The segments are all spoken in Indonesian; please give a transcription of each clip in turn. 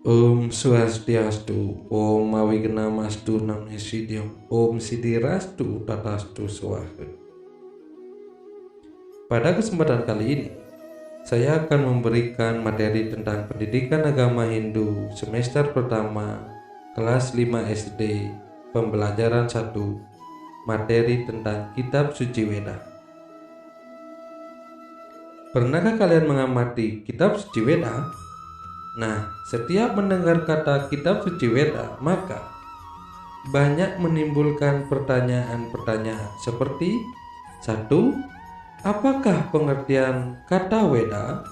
Om Swastiastu, Om Mawignamastu Namo Om Sidirastu Tatastu Swaha. Pada kesempatan kali ini, saya akan memberikan materi tentang pendidikan agama Hindu semester pertama, kelas 5 SD, pembelajaran 1, materi tentang Kitab Suci Weda. Pernahkah kalian mengamati Kitab Suci Weda? Nah, setiap mendengar kata Kitab Suci Weda, maka banyak menimbulkan pertanyaan-pertanyaan seperti 1. Apakah pengertian kata Weda?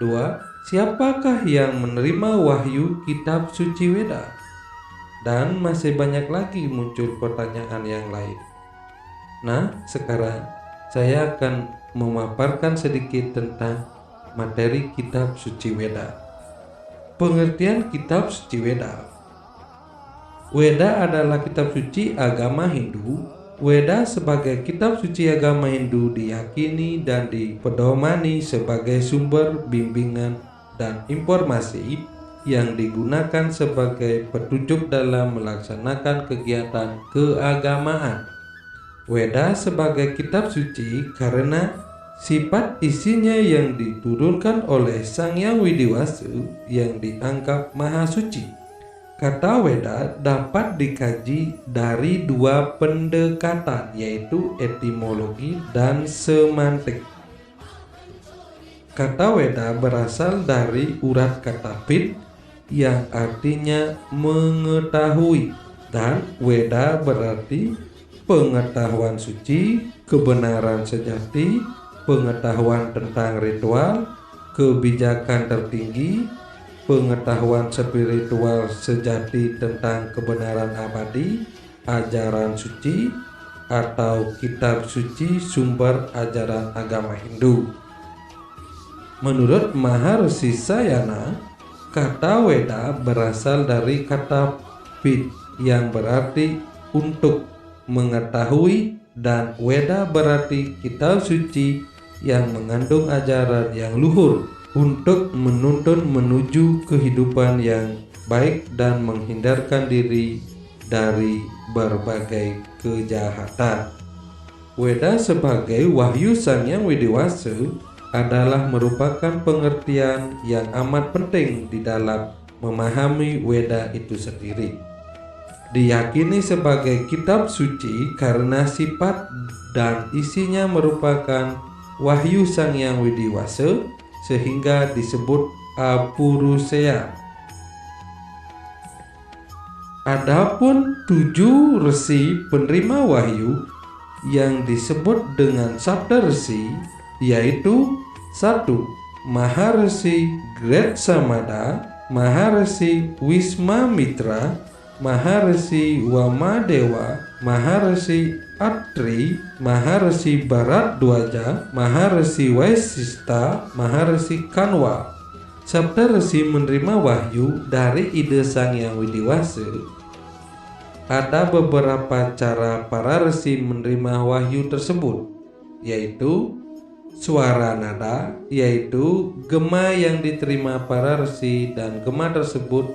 2. Siapakah yang menerima wahyu Kitab Suci Weda? Dan masih banyak lagi muncul pertanyaan yang lain. Nah, sekarang saya akan memaparkan sedikit tentang materi Kitab Suci Weda. Pengertian Kitab Suci Weda. Weda adalah kitab suci agama Hindu. Weda sebagai kitab suci agama Hindu diyakini dan dipedomani sebagai sumber bimbingan dan informasi yang digunakan sebagai petunjuk dalam melaksanakan kegiatan keagamaan. Weda sebagai kitab suci karena sifat isinya yang diturunkan oleh Sang Hyang Widiwasu yang dianggap maha suci. Kata Weda dapat dikaji dari dua pendekatan, yaitu etimologi dan semantik. Kata Weda berasal dari urat kata Pit yang artinya mengetahui, dan Weda berarti pengetahuan suci, kebenaran sejati, pengetahuan tentang ritual, kebijakan tertinggi, pengetahuan spiritual sejati tentang kebenaran abadi, ajaran suci, atau kitab suci sumber ajaran agama Hindu. Menurut Maharshi Sayana, kata Weda berasal dari kata Pit yang berarti untuk mengetahui, dan Weda berarti kitab suci yang mengandung ajaran yang luhur untuk menuntun menuju kehidupan yang baik dan menghindarkan diri dari berbagai kejahatan. Weda sebagai wahyu Sang Hyang Widiwasu adalah merupakan pengertian yang amat penting di dalam memahami Weda itu sendiri. Diyakini sebagai kitab suci karena sifat dan isinya merupakan wahyu Sang Hyang Widiwasa sehingga disebut Apurusheya. Adapun 7 resi penerima wahyu yang disebut dengan Sabda Resi, yaitu 1. Maharshi Gretsamada, Maharshi Wiswamitra, Maharshi Wamadewa, Maharshi Atri, Maharshi Bharadwaja, Maharshi Vaisistha, Maharshi Kanwa. Sabda Resi menerima wahyu dari ide Sang Hyang Widiwasa. Ada beberapa cara para resi menerima wahyu tersebut, yaitu suara nada, yaitu gema yang diterima para resi, dan gema tersebut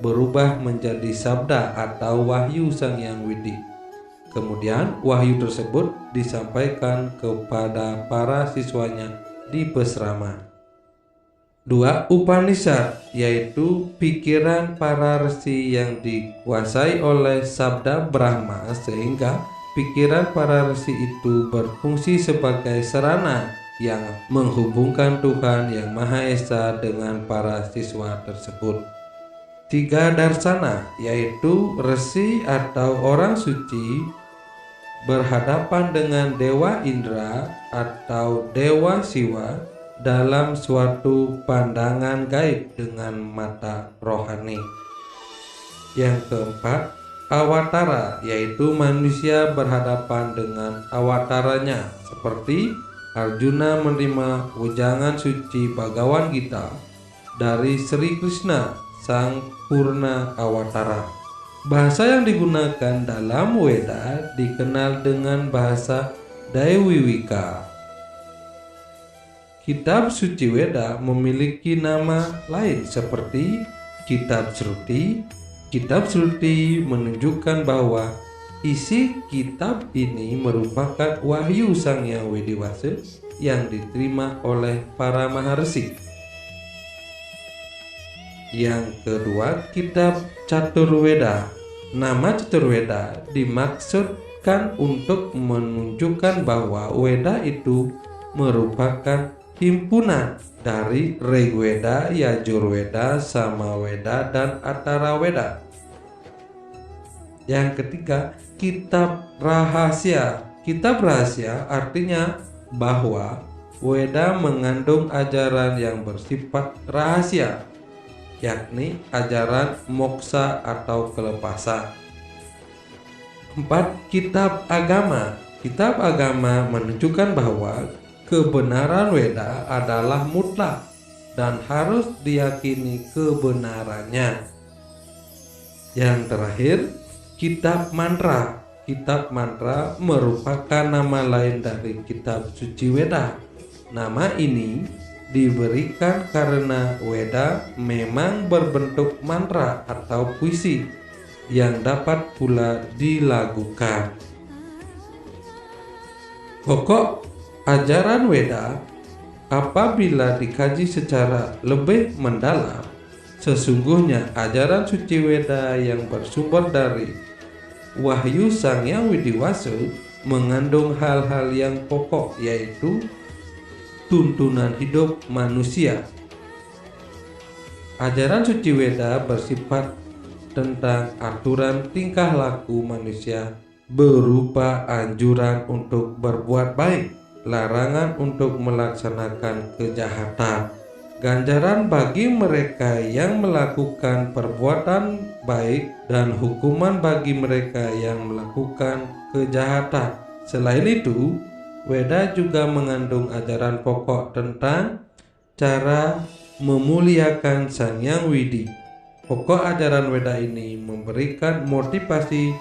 berubah menjadi sabda atau wahyu Sang Hyang Widi. Kemudian wahyu tersebut disampaikan kepada para siswanya di pesrama. 2. Upanishad, yaitu pikiran para resi yang dikuasai oleh sabda Brahma sehingga pikiran para resi itu berfungsi sebagai sarana yang menghubungkan Tuhan Yang Maha Esa dengan para siswa tersebut. 3. Darsana, yaitu resi atau orang suci berhadapan dengan Dewa Indra atau Dewa Siwa dalam suatu pandangan gaib dengan mata rohani. Yang keempat, awatara, yaitu manusia berhadapan dengan awataranya, seperti Arjuna menerima wejangan suci Bhagavad Gita dari Sri Krishna, Sang Purna Awatara. Bahasa yang digunakan dalam Weda dikenal dengan bahasa Daiwika. Kitab Suci Weda memiliki nama lain seperti Kitab Sruti. Kitab Sruti menunjukkan bahwa isi kitab ini merupakan wahyu Sang Hyang Widi-Wasa yang diterima oleh para maharsi. Yang kedua, kitab Caturweda. Nama Caturweda dimaksudkan untuk menunjukkan bahwa Weda itu merupakan himpunan dari Rigweda, Yajurweda, Samaweda, dan Atharwaveda. Yang ketiga, kitab rahasia. Kitab rahasia artinya bahwa Weda mengandung ajaran yang bersifat rahasia, yakni ajaran moksa atau kelepasan. 4. Kitab agama. Kitab agama menunjukkan bahwa kebenaran Weda adalah mutlak dan harus diyakini kebenarannya. Yang terakhir, kitab mantra. Kitab mantra merupakan nama lain dari kitab suci Weda. Nama ini diberikan karena Weda memang berbentuk mantra atau puisi yang dapat pula dilagukan. Pokok ajaran Weda apabila dikaji secara lebih mendalam, sesungguhnya ajaran suci Weda yang bersumber dari wahyu Sang Hyang Widi-Wasa mengandung hal-hal yang pokok, yaitu tuntunan hidup manusia. Ajaran suci Weda bersifat tentang aturan tingkah laku manusia berupa anjuran untuk berbuat baik, larangan untuk melaksanakan kejahatan, ganjaran bagi mereka yang melakukan perbuatan baik, dan hukuman bagi mereka yang melakukan kejahatan. Selain itu, Weda juga mengandung ajaran pokok tentang cara memuliakan Sang Hyang Widi. Pokok ajaran Weda ini memberikan motivasi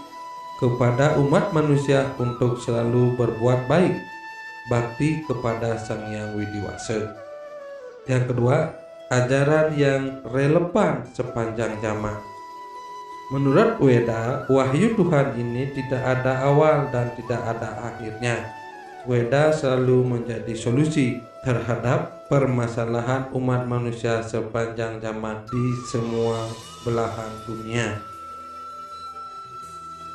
kepada umat manusia untuk selalu berbuat baik, bakti kepada Sang Hyang Widi-Wasa. Yang kedua, ajaran yang relevan sepanjang zaman. Menurut Weda, wahyu Tuhan ini tidak ada awal dan tidak ada akhirnya. Weda selalu menjadi solusi terhadap permasalahan umat manusia sepanjang zaman di semua belahan dunia.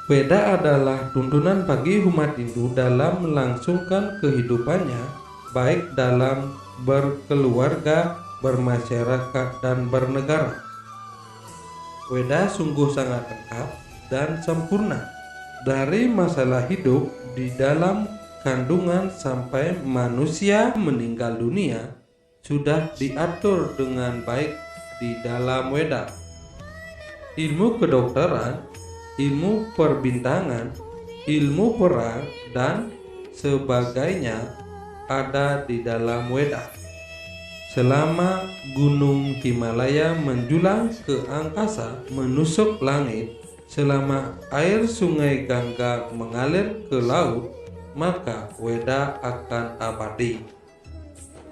Weda adalah tuntunan bagi umat Hindu dalam melangsungkan kehidupannya, baik dalam berkeluarga, bermasyarakat, dan bernegara. Weda sungguh sangat lengkap dan sempurna, dari masalah hidup di dalam kandungan sampai manusia meninggal dunia sudah diatur dengan baik di dalam Weda. Ilmu kedokteran, ilmu perbintangan, ilmu perang, dan sebagainya ada di dalam Weda. Selama gunung Himalaya menjulang ke angkasa menusuk langit, selama air sungai Gangga mengalir ke laut, maka Weda akan abadi.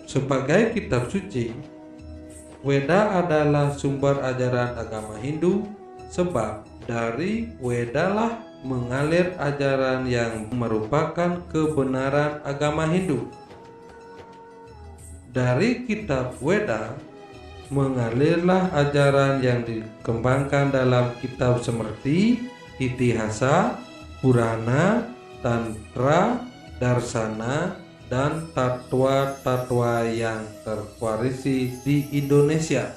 Sebagai kitab suci, Weda adalah sumber ajaran agama Hindu, sebab dari Weda lah mengalir ajaran yang merupakan kebenaran agama Hindu. Dari kitab Weda mengalirlah ajaran yang dikembangkan dalam kitab Smriti, Itihasa, Purana, Tantra, Darsana, dan tatwa-tatwa yang terwarisi di Indonesia.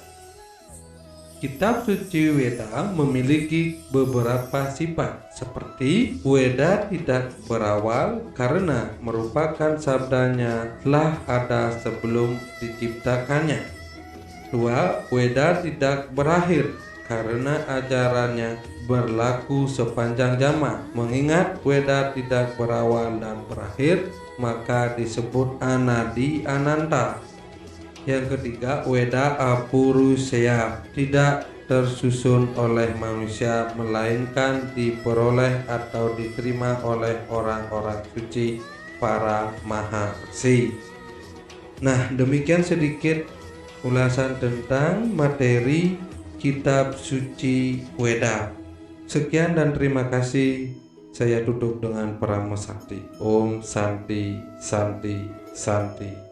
Kitab suci Weda memiliki beberapa sifat, seperti Weda tidak berawal karena merupakan sabdanya telah ada sebelum diciptakannya. 2. Weda tidak berakhir karena ajarannya berlaku sepanjang zaman. Mengingat Weda tidak berawal dan berakhir, maka disebut Anadi Ananta. Yang ketiga, Weda Apurusheya, tidak tersusun oleh manusia, melainkan diperoleh atau diterima oleh orang-orang suci, para maharsi. Nah, demikian sedikit ulasan tentang materi Kitab Suci Weda. Sekian dan terima kasih. Saya tutup dengan Parama Sakti. Om Santi Santi Santi.